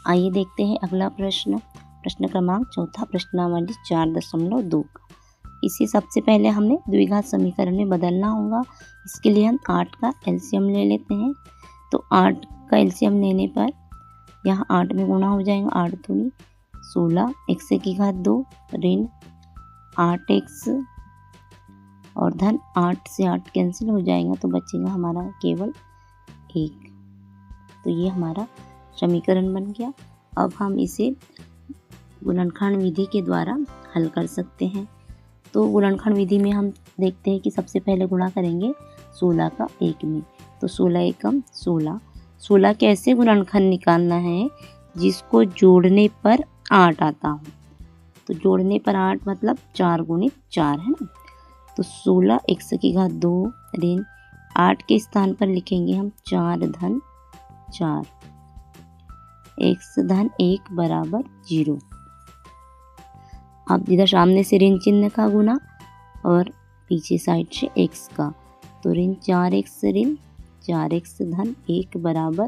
आइए देखते हैं अगला प्रश्न। प्रश्न क्रमांक चौथा, प्रश्नावली 4.2। इसे सबसे पहले हमें द्विघात समीकरण में बदलना होगा। इसके लिए हम 8 का एलसीएम ले लेते हैं। तो 8 का एलसीएम लेने पर यहाँ 8 में गुणा हो जाएगा। 8 दूनी 16, x की घात 2 ऋण 8x और धन 8 से 8 कैंसिल हो जाएगा, तो बचेगा हमारा केवल 1। तो ये हमारा समीकरण बन गया। अब हम इसे गुणनखंड विधि के द्वारा हल कर सकते हैं। तो गुणनखंड विधि में हम देखते हैं कि सबसे पहले गुणा करेंगे 16 का 1 में। तो 16 एकम 16। 16 कैसे गुणनखंड निकालना है, जिसको जोड़ने पर 8 आता हो। तो जोड़ने पर 8 मतलब 4 गुणित 4 है ना। तो 16 x की घात 2 ऋण 8 के स्थान पर लिखेंगे हम 4 धन 4, x धन 1 बराबर 0। अब इधर सामने से ऋण चिन्ह का गुना और पीछे साइड से x का, तो ऋण 4x ऋण 4x धन 1 बराबर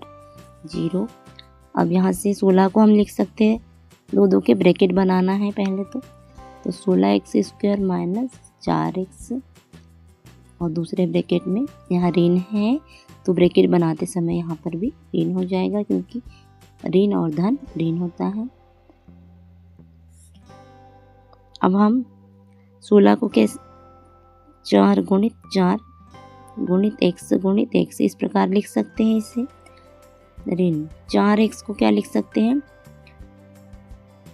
0। अब यहाँ से 16 को हम लिख सकते हैं, दो के ब्रैकेट बनाना है पहले तो 16x² माइनस 4x और दूसरे ब्रैकेट में यहाँ ऋण है, तो ब्रैकेट बनाते समय यहाँ पर भी ऋण हो जाएगा, क्योंकि ऋण और धन ऋण होता है। अब हम 16 को कैसे 4 गुणित 4 गुणित x इस प्रकार लिख सकते हैं। इसे ऋण 4x को क्या लिख सकते हैं,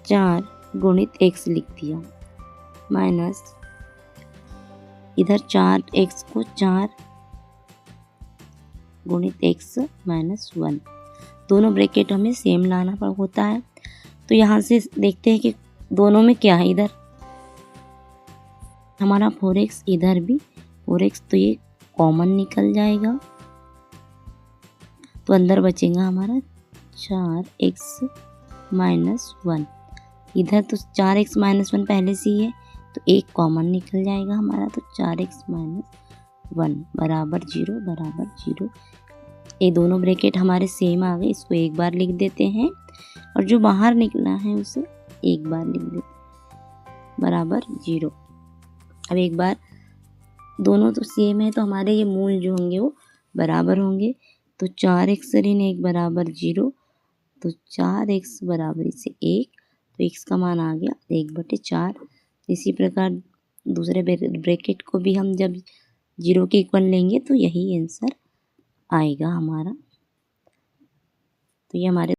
4 गुणित x लिख दिया, माइनस इधर 4x को 4 गुणित x माइनस 1। दोनों ब्रैकेट हमें सेम लाना होता है। तो यहाँ से देखते हैं कि दोनों में क्या है। इधर हमारा 4x, इधर भी 4x, तो ये कॉमन निकल जाएगा। तो अंदर बचेगा हमारा 4x माइनस 1। इधर तो 4x माइनस 1 पहले से ही है, तो एक कॉमन निकल जाएगा हमारा। तो 4x माइनस 1 बराबर 0 बराबर 0। ये दोनों ब्रैकेट हमारे सेम आ गए। इसको एक बार लिख देते हैं और जो बाहर निकला है उसे एक बार लिख देते हैं, बराबर 0। अब एक बार दोनों तो सेम है, तो हमारे ये मूल जो होंगे वो बराबर होंगे। तो 4x ऋण 1 बराबर 0, तो 4x बराबर इसे 1, तो x का मान आ गया 1/4। इसी प्रकार दूसरे ब्रैकेट को भी हम जब 0 के इक्वल लेंगे तो यही आंसर आएगा हमारा। तो ये हमारे